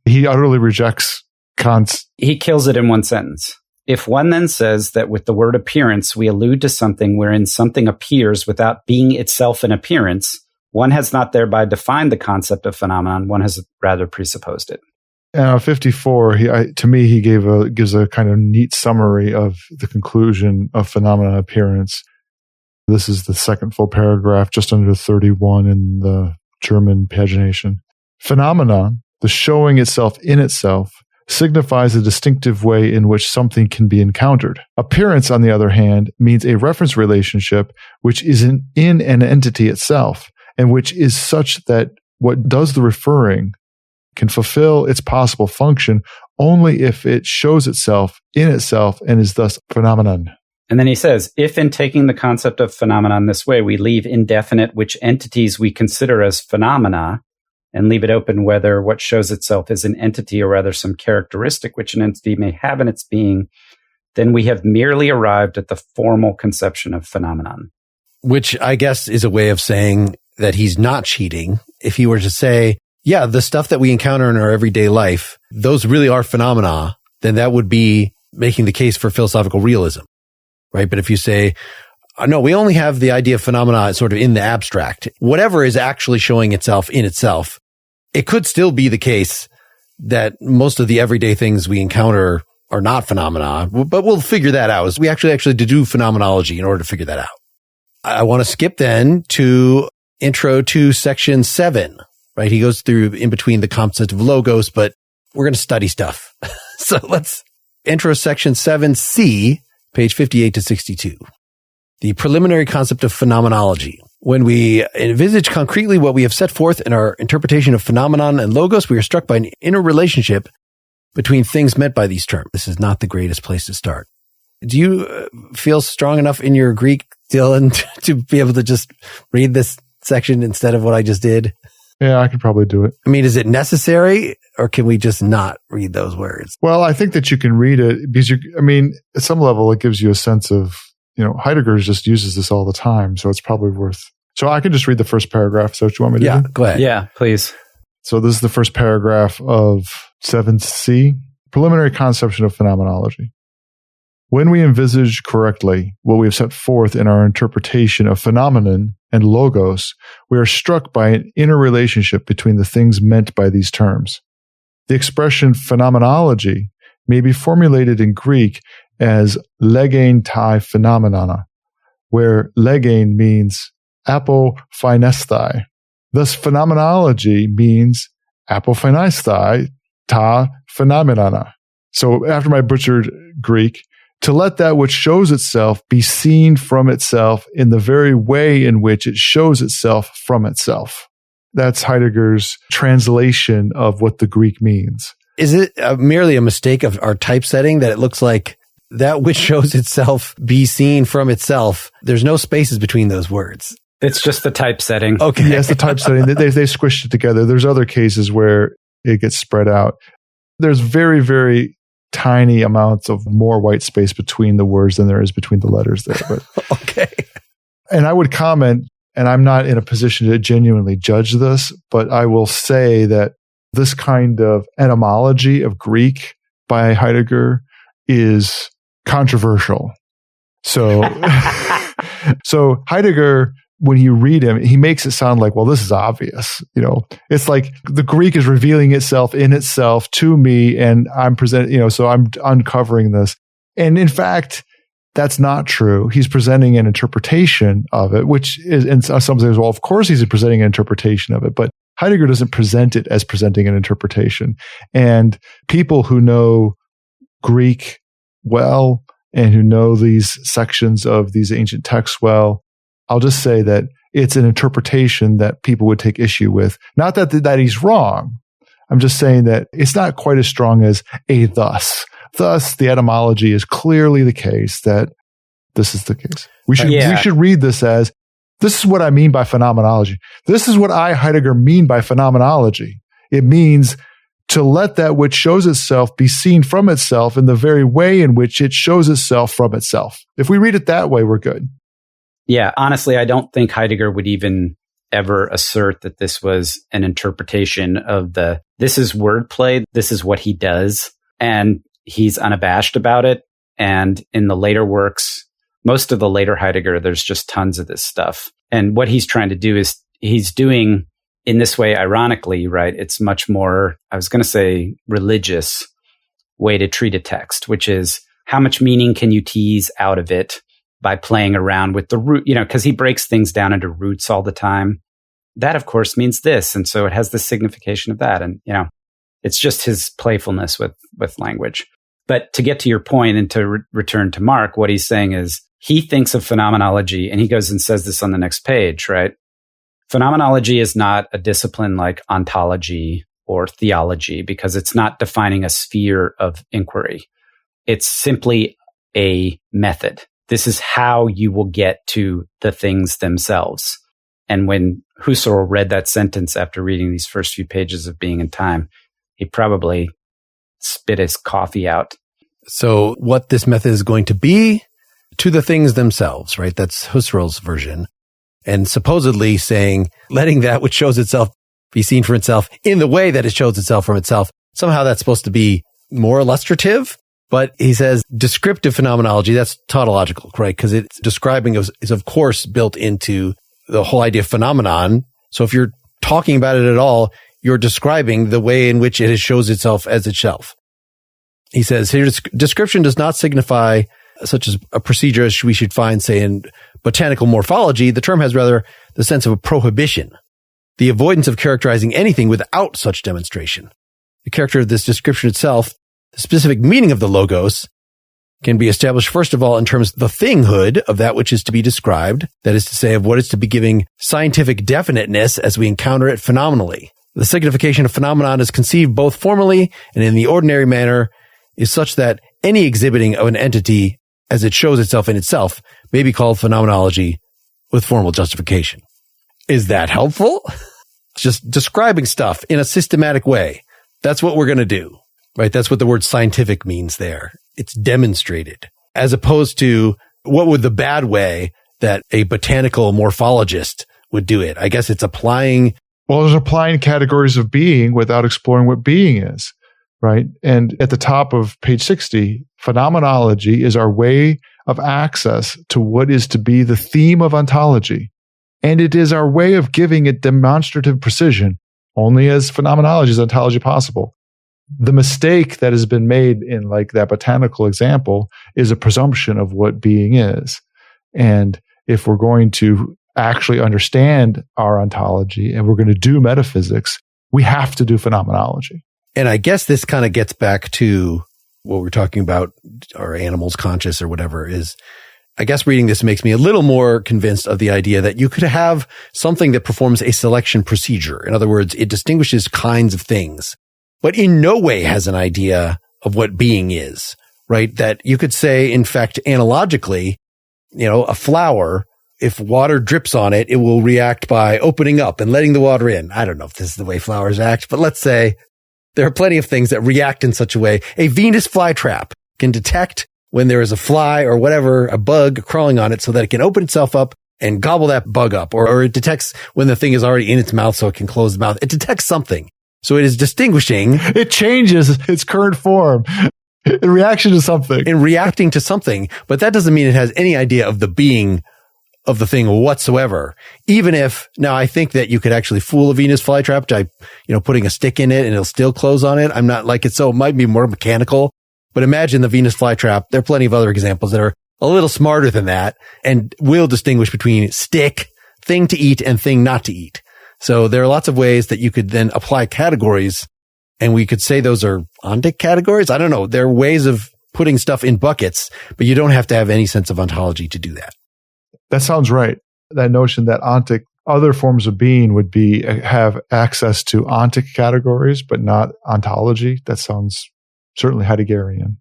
He utterly rejects Kant's. He kills it in one sentence. If one then says that with the word appearance, we allude to something wherein something appears without being itself an appearance, one has not thereby defined the concept of phenomenon, one has rather presupposed it. 54, he gives a kind of neat summary of the conclusion of phenomenon appearance. This is the second full paragraph, just under 31 in the German pagination. Phenomenon, the showing itself in itself, signifies a distinctive way in which something can be encountered. Appearance, on the other hand, means a reference relationship which is in an entity itself, and which is such that what does the referring can fulfill its possible function only if it shows itself in itself and is thus phenomenon. And then he says, if in taking the concept of phenomenon this way, we leave indefinite which entities we consider as phenomena, and leave it open whether what shows itself is an entity or rather some characteristic which an entity may have in its being, then we have merely arrived at the formal conception of phenomenon. Which I guess is a way of saying that he's not cheating. If he were to say, yeah, the stuff that we encounter in our everyday life, those really are phenomena, then that would be making the case for philosophical realism, right? But if you say, no, we only have the idea of phenomena sort of in the abstract, whatever is actually showing itself in itself, it could still be the case that most of the everyday things we encounter are not phenomena, but we'll figure that out. As we actually do phenomenology in order to figure that out. I want to skip then to intro to section 7, right? He goes through in between the concept of logos, but we're going to study stuff. So let's intro section 7C, page 58 to 62. The preliminary concept of phenomenology. When we envisage concretely what we have set forth in our interpretation of phenomenon and logos, we are struck by an inner relationship between things meant by these terms. This is not the greatest place to start. Do you feel strong enough in your Greek, Dylan, to be able to just read this section instead of what I just did? Yeah, I could probably do it. I mean, is it necessary or can we just not read those words? Well, I think that you can read it because at some level it gives you a sense of, Heidegger just uses this all the time. So it's probably worth. So I can just read the first paragraph. So what you want me to do? Yeah, go ahead. Yeah, please. So this is the first paragraph of 7C, preliminary conception of phenomenology. When we envisage correctly what we have set forth in our interpretation of phenomenon and logos, we are struck by an inner relationship between the things meant by these terms. The expression phenomenology may be formulated in Greek as legein tai phenomenona, where legein means apophynesthai, Thus, phenomenology means apophenoistai ta phenomenana. So after my butchered Greek, to let that which shows itself be seen from itself in the very way in which it shows itself from itself. That's Heidegger's translation of what the Greek means. Is it merely a mistake of our typesetting that it looks like that which shows itself be seen from itself? There's no spaces between those words. It's just the typesetting. Okay. Yes, the typesetting. They squished it together. There's other cases where it gets spread out. There's very, very tiny amounts of more white space between the words than there is between the letters there. But okay. And I would comment, and I'm not in a position to genuinely judge this, but I will say that this kind of etymology of Greek by Heidegger is controversial. So, so Heidegger, when you read him, he makes it sound like, well, this is obvious. It's like the Greek is revealing itself in itself to me, and I'm presenting, so I'm uncovering this. And in fact, that's not true. He's presenting an interpretation of it, which is, and some say, well, of course he's presenting an interpretation of it, but Heidegger doesn't present it as presenting an interpretation. And people who know Greek well and who know these sections of these ancient texts well, I'll just say that it's an interpretation that people would take issue with. Not that he's wrong. I'm just saying that it's not quite as strong as a thus. Thus, the etymology is clearly the case that this is the case. We should read this as, this is what I mean by phenomenology. This is what I, Heidegger, mean by phenomenology. It means to let that which shows itself be seen from itself in the very way in which it shows itself from itself. If we read it that way, we're good. Yeah, honestly, I don't think Heidegger would even ever assert that this was an interpretation of this is wordplay, this is what he does, and he's unabashed about it. And in the later works, most of the later Heidegger, there's just tons of this stuff. And what he's trying to do is he's doing in this way, ironically, right? It's much more, I was going to say, religious way to treat a text, which is how much meaning can you tease out of it by playing around with the root, because he breaks things down into roots all the time. That, of course, means this. And so it has the signification of that. And, it's just his playfulness with language. But to get to your point and to return to Mark, what he's saying is he thinks of phenomenology, and he goes and says this on the next page, right? Phenomenology is not a discipline like ontology or theology because it's not defining a sphere of inquiry. It's simply a method. This is how you will get to the things themselves. And when Husserl read that sentence after reading these first few pages of Being and Time, he probably spit his coffee out. So what this method is going to be to the things themselves, right? That's Husserl's version. And supposedly saying, letting that which shows itself be seen for itself in the way that it shows itself from itself. Somehow that's supposed to be more illustrative. But he says descriptive phenomenology, that's tautological, right? Because it's describing is of course built into the whole idea of phenomenon. So if you're talking about it at all, you're describing the way in which it shows itself as itself. He says here, description does not signify such as a procedure as we should find, say, in botanical morphology. The term has rather the sense of a prohibition, the avoidance of characterizing anything without such demonstration. The character of this description itself, the specific meaning of the logos, can be established, first of all, in terms of the thinghood of that which is to be described, that is to say, of what is to be giving scientific definiteness as we encounter it phenomenally. The signification of phenomenon is conceived both formally and in the ordinary manner is such that any exhibiting of an entity as it shows itself in itself may be called phenomenology with formal justification. Is that helpful? Just describing stuff in a systematic way. That's what we're going to do, right? That's what the word scientific means there. It's demonstrated, as opposed to what would the bad way that a botanical morphologist would do it. I guess it's applying. Well, it's applying categories of being without exploring what being is, right? And at the top of page 60, phenomenology is our way of access to what is to be the theme of ontology. And it is our way of giving it demonstrative precision, only as phenomenology is ontology possible. The mistake that has been made in like that botanical example is a presumption of what being is. And if we're going to actually understand our ontology and we're going to do metaphysics, we have to do phenomenology. And I guess this kind of gets back to what we're talking about, are animals conscious or whatever, is I guess reading this makes me a little more convinced of the idea that you could have something that performs a selection procedure. In other words, it distinguishes kinds of things, but in no way has an idea of what being is, right? That you could say, in fact, analogically, a flower, if water drips on it, it will react by opening up and letting the water in. I don't know if this is the way flowers act, but let's say there are plenty of things that react in such a way. A Venus flytrap can detect when there is a fly or whatever, a bug crawling on it so that it can open itself up and gobble that bug up. Or it detects when the thing is already in its mouth so it can close the mouth. It detects something. So it is distinguishing. It changes its current form in reaction to something. In reacting to something. But that doesn't mean it has any idea of the being of the thing whatsoever. Even if, now I think that you could actually fool a Venus flytrap by, putting a stick in it and it'll still close on it. I'm not like it. So it might be more mechanical. But imagine the Venus flytrap. There are plenty of other examples that are a little smarter than that and will distinguish between stick, thing to eat, and thing not to eat. So there are lots of ways that you could then apply categories, and we could say those are ontic categories. I don't know. There are ways of putting stuff in buckets, but you don't have to have any sense of ontology to do that. That sounds right. That notion that ontic, other forms of being would have access to ontic categories, but not ontology. That sounds certainly Heideggerian.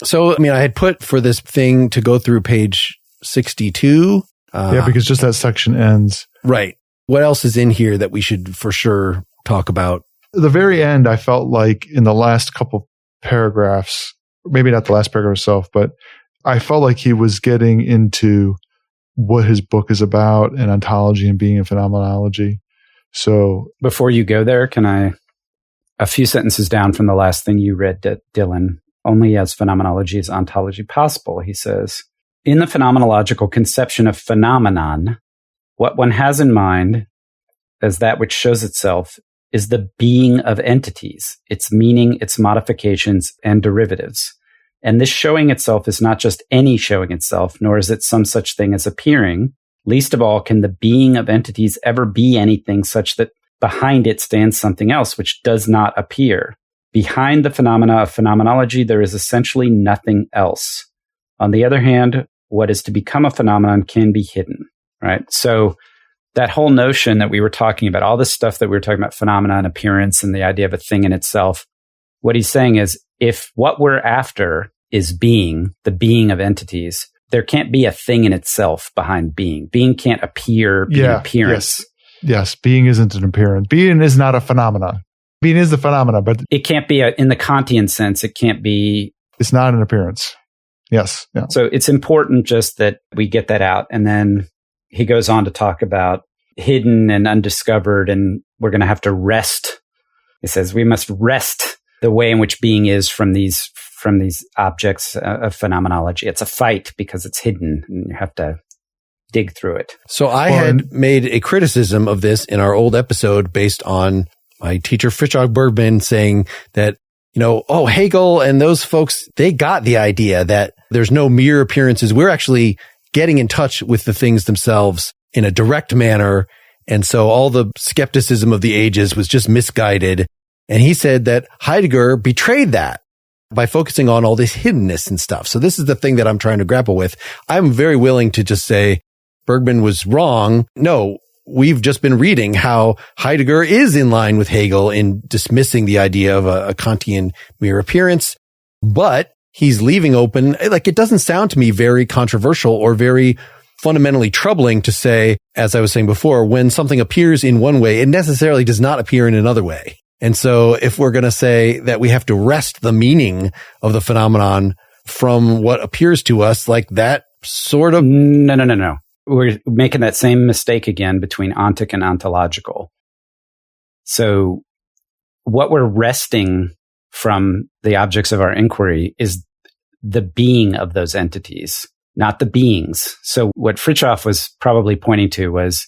So, I had put for this thing to go through page 62. Because just that section ends. Right. What else is in here that we should for sure talk about? The very end, I felt like in the last couple paragraphs, maybe not the last paragraph itself, but I felt like he was getting into what his book is about and ontology and being and phenomenology. So before you go there, a few sentences down from the last thing you read, Dylan, only as phenomenology is ontology possible, he says, in the phenomenological conception of phenomenon, what one has in mind as that which shows itself is the being of entities, its meaning, its modifications, and derivatives. And this showing itself is not just any showing itself, nor is it some such thing as appearing. Least of all can the being of entities ever be anything such that behind it stands something else which does not appear. Behind the phenomena of phenomenology, there is essentially nothing else. On the other hand, what is to become a phenomenon can be hidden, right? So that whole notion that we were talking about, all this stuff that we were talking about, phenomena and appearance and the idea of a thing in itself, what he's saying is if what we're after is being, the being of entities, there can't be a thing in itself behind being. Being can't appear, be an appearance. Yes, being isn't an appearance. Being is not a phenomenon. Being is the phenomena, but it can't be in the Kantian sense. It can't be. It's not an appearance. Yes. Yeah. So it's important just that we get that out. And then he goes on to talk about hidden and undiscovered, and we're going to have to wrest. He says we must wrest the way in which being is from these objects of phenomenology. It's a fight because it's hidden, and you have to dig through it. So I had made a criticism of this in our old episode based on my teacher, Fritjof Bergman, saying that, Hegel and those folks, they got the idea that there's no mere appearances. We're actually getting in touch with the things themselves in a direct manner. And so all the skepticism of the ages was just misguided. And he said that Heidegger betrayed that by focusing on all this hiddenness and stuff. So this is the thing that I'm trying to grapple with. I'm very willing to just say Bergman was wrong. No, we've just been reading how Heidegger is in line with Hegel in dismissing the idea of a Kantian mere appearance, but he's leaving open, like it doesn't sound to me very controversial or very fundamentally troubling to say, as I was saying before, when something appears in one way, it necessarily does not appear in another way. And so if we're going to say that we have to wrest the meaning of the phenomenon from what appears to us, like that sort of... No. We're making that same mistake again between ontic and ontological. So what we're wresting from the objects of our inquiry is the being of those entities, not the beings. So what Fritjof was probably pointing to was,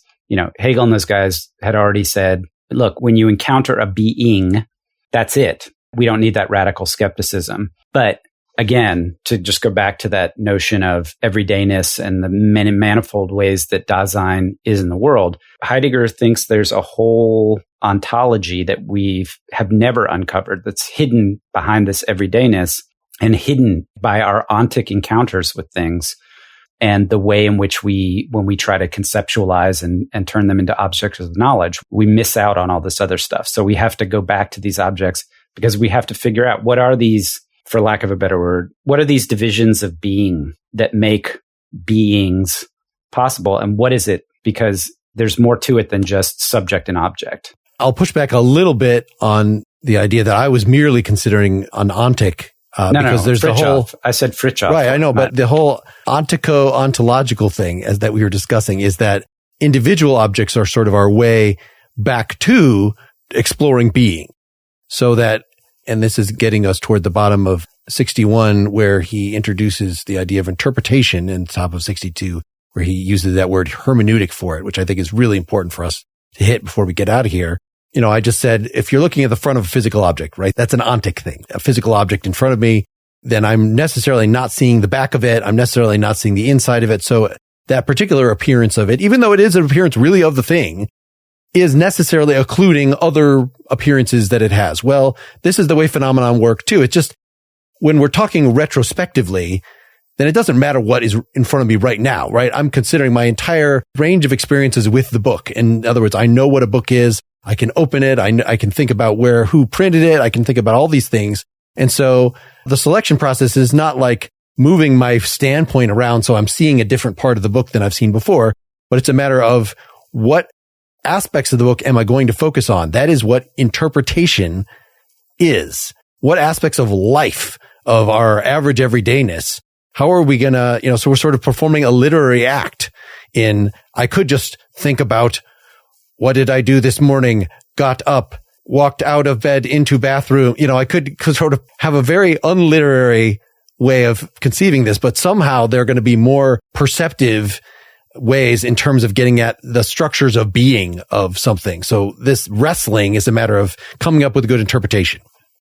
Hegel and those guys had already said, look, when you encounter a being, that's it. We don't need that radical skepticism. But again, to just go back to that notion of everydayness and the many manifold ways that Dasein is in the world, Heidegger thinks there's a whole ontology that we have never uncovered that's hidden behind this everydayness and hidden by our ontic encounters with things and the way in which when we try to conceptualize and turn them into objects of knowledge, we miss out on all this other stuff. So we have to go back to these objects because we have to figure out what are these, for lack of a better word, what are these divisions of being that make beings possible? And what is it? Because there's more to it than just subject and object. I'll push back a little bit on the idea that I was merely considering an ontic. Because there's Fritjof. the whole, I said Fritjof. Right, I know, but the whole ontological thing as that we were discussing is that individual objects are sort of our way back to exploring being. So that, and this is getting us toward the bottom of 61, where he introduces the idea of interpretation, in the top of 62, where he uses that word hermeneutic for it, which I think is really important for us to hit before we get out of here. You know, I just said, if you're looking at the front of a physical object, right, that's an ontic thing, a physical object in front of me, then I'm necessarily not seeing the back of it. I'm necessarily not seeing the inside of it. So that particular appearance of it, even though it is an appearance really of the thing, is necessarily occluding other appearances that it has. Well, this is the way phenomenon work too. It's just when we're talking retrospectively, then it doesn't matter what is in front of me right now, right? I'm considering my entire range of experiences with the book. In other words, I know what a book is. I can open it. I can think about who printed it. I can think about all these things. And so the selection process is not like moving my standpoint around so I'm seeing a different part of the book than I've seen before, but it's a matter of what aspects of the book am I going to focus on? That is what interpretation is. What aspects of life, of our average everydayness, how are we going to, so we're sort of performing a literary act I could just think about, what did I do this morning? Got up, walked out of bed into bathroom. I could sort of have a very unliterary way of conceiving this, but somehow there are going to be more perceptive ways in terms of getting at the structures of being of something. So this wrestling is a matter of coming up with a good interpretation.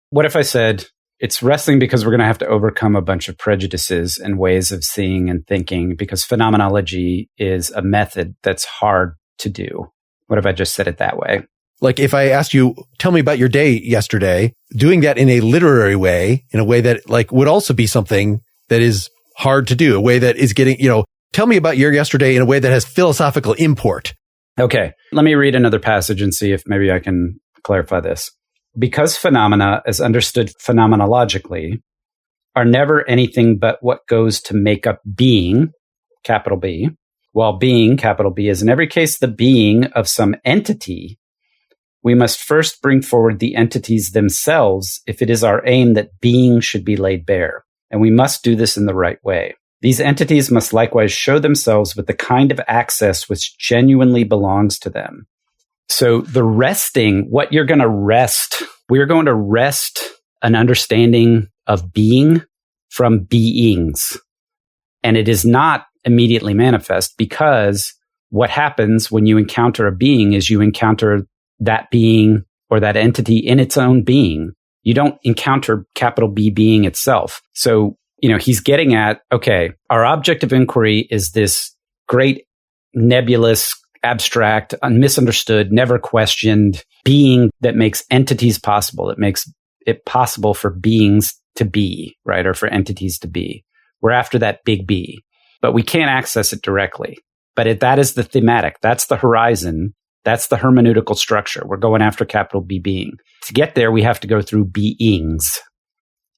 What if I said it's wrestling because we're going to have to overcome a bunch of prejudices and ways of seeing and thinking, because phenomenology is a method that's hard to do? What if I just said it that way? Like if I asked you, tell me about your day yesterday, doing that in a literary way, in a way that would also be something that is hard to do, a way that is getting, tell me about your yesterday in a way that has philosophical import. Okay. Let me read another passage and see if maybe I can clarify this. Because phenomena, as understood phenomenologically, are never anything but what goes to make up being, capital B, while being, capital B, is in every case the being of some entity, we must first bring forward the entities themselves if it is our aim that being should be laid bare. And we must do this in the right way. These entities must likewise show themselves with the kind of access which genuinely belongs to them. So the resting, what you're going to rest, we're going to wrest an understanding of being from beings. And it is not immediately manifest, because what happens when you encounter a being is you encounter that being or that entity in its own being. You don't encounter capital B being itself. So, he's getting at, okay, our object of inquiry is this great nebulous, abstract, misunderstood, never questioned being that makes entities possible, that makes it possible for beings to be, right? Or for entities to be. We're after that big B, but we can't access it directly. But that is the thematic. That's the horizon. That's the hermeneutical structure. We're going after capital B being. To get there, we have to go through beings.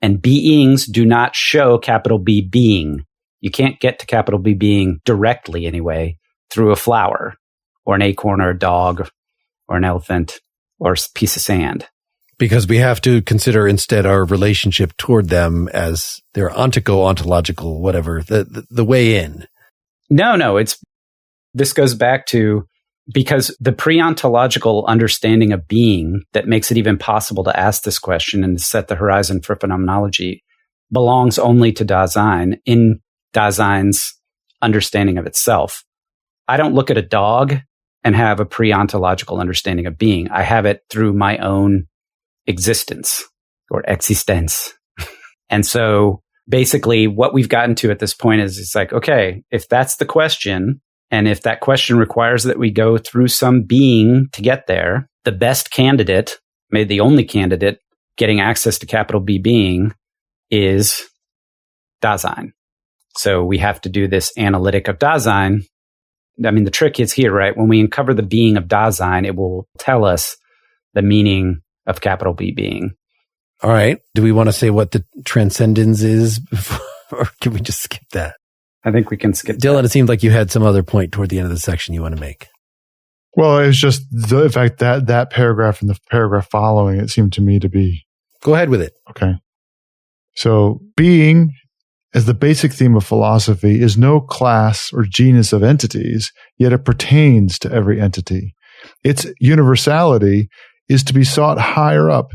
And beings do not show capital B being. You can't get to capital B being directly anyway through a flower or an acorn or a dog or an elephant or a piece of sand. Because we have to consider instead our relationship toward them as their ontological, whatever, the way in. No, this goes back to, because the pre-ontological understanding of being that makes it even possible to ask this question and set the horizon for phenomenology belongs only to Dasein in Dasein's understanding of itself. I don't look at a dog and have a pre-ontological understanding of being. I have it through my own existence or existence. And so basically what we've gotten to at this point is it's like, okay, if that's the question, and if that question requires that we go through some being to get there, the best candidate, maybe the only candidate getting access to capital B being is Dasein. So we have to do this analytic of Dasein. I mean, the trick is here, right? When we uncover the being of Dasein, it will tell us the meaning of capital B being. All right. Do we want to say what the transcendence is before, or can we just skip that? I think we can skip Dylan, that. it seemed like you had some other point toward the end of the section you want to make. Well, it's just the fact that paragraph and the paragraph following, it seemed to me to be... Go ahead with it. Okay. So being, as the basic theme of philosophy, is no class or genus of entities, yet it pertains to every entity. Its universality is to be sought higher up.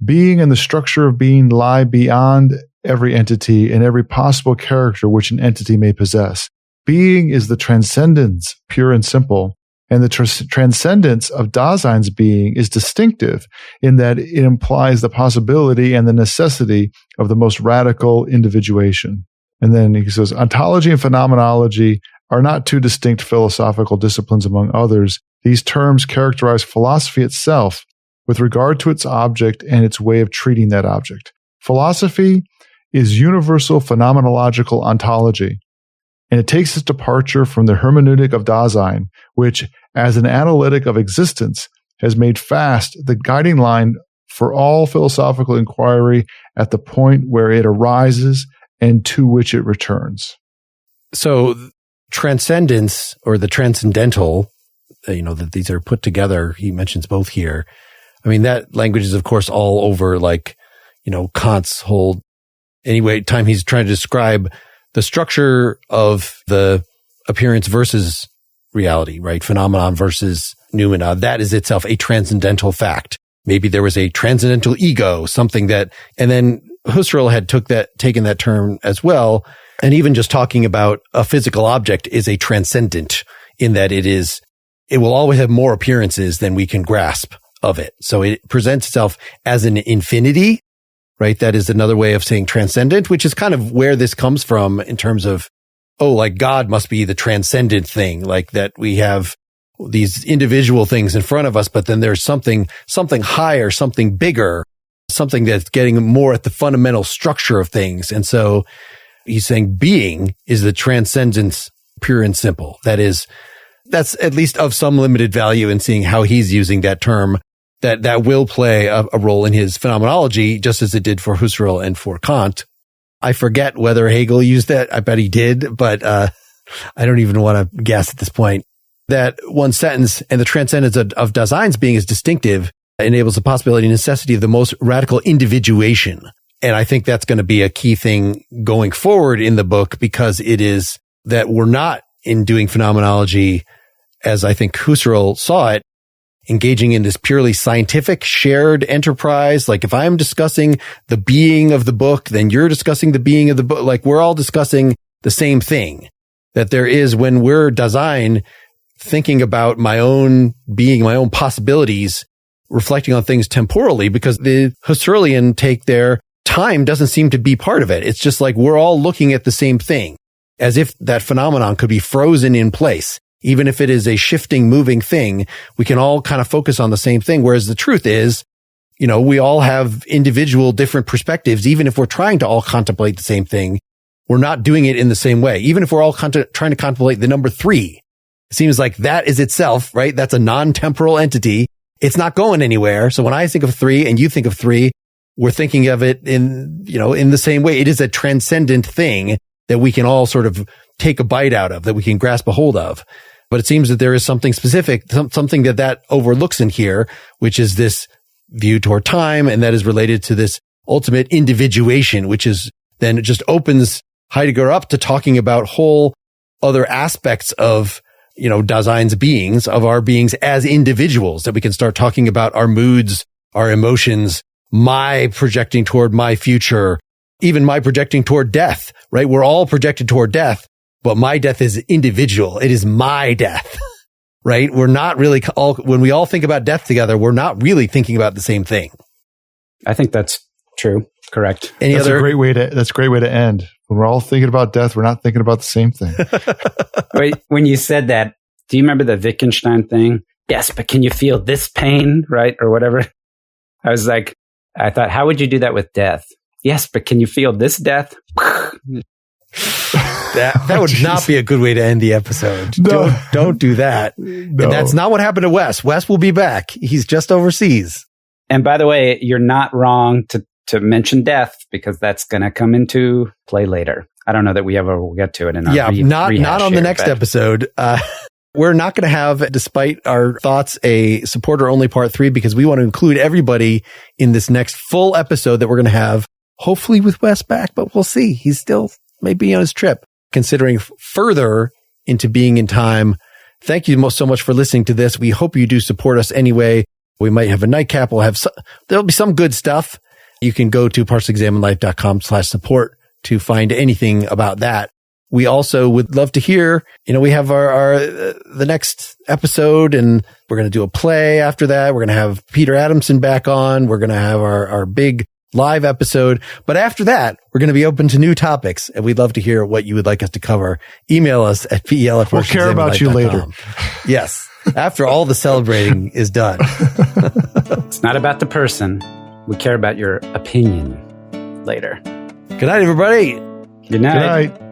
Being and the structure of being lie beyond every entity and every possible character which an entity may possess. Being is the transcendence, pure and simple, and the transcendence of Dasein's being is distinctive in that it implies the possibility and the necessity of the most radical individuation. And then he says, ontology and phenomenology are not two distinct philosophical disciplines among others. These terms characterize philosophy itself with regard to its object and its way of treating that object. Philosophy is universal phenomenological ontology, and it takes its departure from the hermeneutic of Dasein, which, as an analytic of existence, has made fast the guiding line for all philosophical inquiry at the point where it arises and to which it returns. So transcendence, or the transcendental, that these are put together, he mentions both here. I mean, that language is, of course, all over, Kant's whole, time he's trying to describe the structure of the appearance versus reality, right? Phenomenon versus noumena. That is itself a transcendental fact. Maybe there was a transcendental ego, something that, and then Husserl had taken that term as well. And even just talking about a physical object is a transcendent in that it will always have more appearances than we can grasp of it. So it presents itself as an infinity, right? That is another way of saying transcendent, which is kind of where this comes from in terms of, God must be the transcendent thing, like that we have these individual things in front of us, but then there's something higher, something bigger, something that's getting more at the fundamental structure of things. And so he's saying being is the transcendence pure and simple. That's at least of some limited value in seeing how he's using that term that will play a role in his phenomenology, just as it did for Husserl and for Kant. I forget whether Hegel used that. I bet he did, but I don't even want to guess at this point. That one sentence, and the transcendence of Dasein's being is distinctive, enables the possibility and necessity of the most radical individuation. And I think that's going to be a key thing going forward in the book, because it is that we're not, in doing phenomenology, as I think Husserl saw it, engaging in this purely scientific shared enterprise. Like if I'm discussing the being of the book, then you're discussing the being of the book. Like we're all discussing the same thing. That there is, when we're Dasein, thinking about my own being, my own possibilities, reflecting on things temporally, because the Husserlian take there, time doesn't seem to be part of it. It's just like we're all looking at the same thing, as if that phenomenon could be frozen in place. Even if it is a shifting, moving thing, we can all kind of focus on the same thing. Whereas the truth is, we all have individual different perspectives. Even if we're trying to all contemplate the same thing, we're not doing it in the same way. Even if we're all trying to contemplate the number 3, it seems like that is itself, right? That's a non-temporal entity. It's not going anywhere. So when I think of 3 and you think of 3, we're thinking of it in the same way. It is a transcendent thing that we can all sort of take a bite out of, that we can grasp a hold of. But it seems that there is something specific, something that overlooks in here, which is this view toward time. And that is related to this ultimate individuation, which is then it just opens Heidegger up to talking about whole other aspects of, Dasein's beings, of our beings as individuals, that we can start talking about our moods, our emotions, my projecting toward my future, even my projecting toward death, right? We're all projected toward death. But my death is individual. It is my death, right? We're not really when we all think about death together, we're not really thinking about the same thing. I think that's true. Correct. That's a great way to end. When we're all thinking about death, we're not thinking about the same thing. Wait, when you said that, do you remember the Wittgenstein thing? Yes, but can you feel this pain, right? Or whatever. I thought, how would you do that with death? Yes, but can you feel this death? That would not be a good way to end the episode. No. Don't do that. No. And that's not what happened to Wes. Wes will be back. He's just overseas. And by the way, you're not wrong to mention death, because that's going to come into play later. I don't know that we ever will get to it in our not on the next episode. We're not going to have, despite our thoughts, a supporter only part 3, because we want to include everybody in this next full episode that we're going to have, hopefully with Wes back, but we'll see. He's still maybe on his trip, considering further into being in time. Thank you so much for listening to this. We hope you do support us anyway. We might have a nightcap. There'll be some good stuff. You can go to partiallyexaminedlife.com/support to find anything about that. We also would love to hear, we have the next episode, and we're going to do a play after that. We're going to have Peter Adamson back on. We're going to have our big live episode. But after that, we're going to be open to new topics, and we'd love to hear what you would like us to cover. Email us at PEL. We'll care about you later. Yes. After all the celebrating is done. It's not about the person. We care about your opinion later. Good night, everybody. Good night. Good night.